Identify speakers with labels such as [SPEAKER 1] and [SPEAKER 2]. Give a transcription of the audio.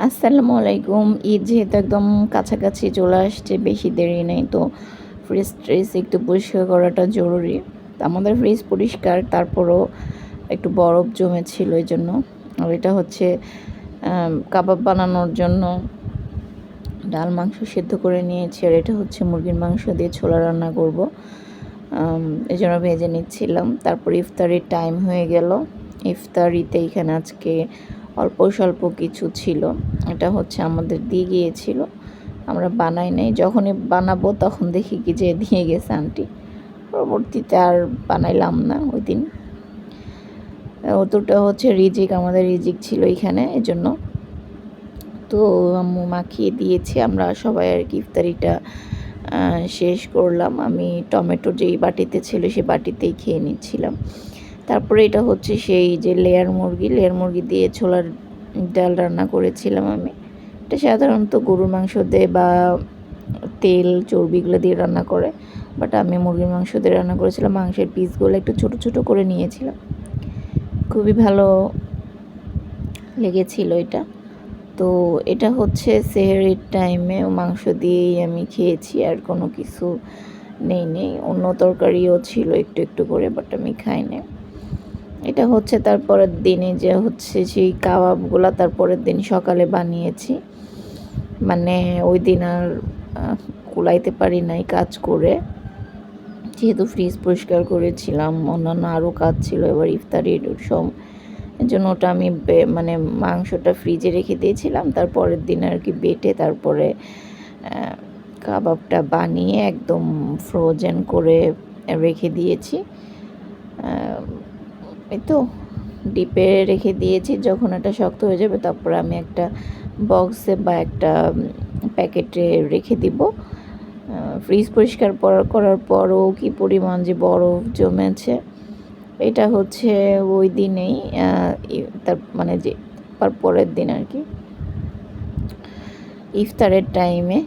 [SPEAKER 1] আসসালামু আলাইকুম। ঈদ যেহেতু একদম কাছাকাছি চলে আসছে, বেশি দেরি নেই, তো ফ্রিজ ট্রিজ একটু পরিষ্কার করাটা জরুরি। তো আমাদের ফ্রিজ পরিষ্কার, তারপরও একটু বরফ জমেছিল এই জন্য। আর এটা হচ্ছে কাবাব বানানোর জন্য ডাল মাংস সেদ্ধ করে নিয়েছি, আর এটা হচ্ছে মুরগির মাংস দিয়ে ছোলা রান্না করব। এই জন্য ভেজে নিচ্ছিলাম। তারপর ইফতারির টাইম হয়ে গেল। ইফতারিতে এখানে আজকে অল্প স্বল্প কিছু ছিল। এটা হচ্ছে আমাদের দিয়ে গিয়েছিল, আমরা বানাই নাই। যখনই বানাবো তখন দেখি কি যে দিয়ে গেছে আন্টি। পরবর্তীতে আর বানাইলাম না ওই দিন। অতটা হচ্ছে রিজিক, আমাদের রিজিক ছিল এখানে, এজন্য। তো আম্মু মাখিয়ে দিয়েছে, আমরা সবাই আর কি ইফতারিটা শেষ করলাম। আমি টমেটো যেই বাটিতে ছিল সেই বাটিতেই খেয়ে নিচ্ছিলাম। তারপরে এটা হচ্ছে সেই যে লেয়ার মুরগি দিয়ে ছোলার ডাল রান্না করেছিলাম আমি। এটা সাধারণত গরুর মাংস দিয়ে বা তেল চর্বিগুলো দিয়ে রান্না করে, বাট আমি মুরগির মাংস দিয়ে রান্না করেছিলাম। মাংসের পিসগুলো একটু ছোট ছোট করে নিয়েছিলাম, খুবই ভালো লেগেছিল এটা। তো এটা হচ্ছে সেহরির টাইমে মাংস দিয়েই আমি খেয়েছি, আর কোনো কিছু নেই। অন্য তরকারিও ছিল একটু একটু করে, বাট আমি খাইনি। এটা হচ্ছে তারপরের দিনে যে হচ্ছে সেই কাবাবগুলো তারপরের দিন সকালে বানিয়েছি। মানে ওই দিন আর কুলাইতে পারি নাই কাজ করে, যেহেতু ফ্রিজ পরিষ্কার করেছিলাম, অন্যান্য আরও কাজ ছিল এবার ইফতারির সব। এর জন্য ওটা আমি মানে মাংসটা ফ্রিজে রেখে দিয়েছিলাম, তারপরের দিন আর কি বেটে তারপরে কাবাবটা বানিয়ে একদম ফ্রোজেন করে রেখে দিয়েছি। এই তো ডিপে রেখে দিয়েছি। যখন এটা শক্ত হয়ে যাবে তারপরে আমি একটা বক্সে বা একটা প্যাকেটে রেখে দিব। ফ্রিজ পরিষ্কার করার পরও কি পরিমাণ যে বরফ জমেছে, এটা হচ্ছে ওই দিনেই তার মানে যে তার পরের দিন আর কি ইফতারের টাইমে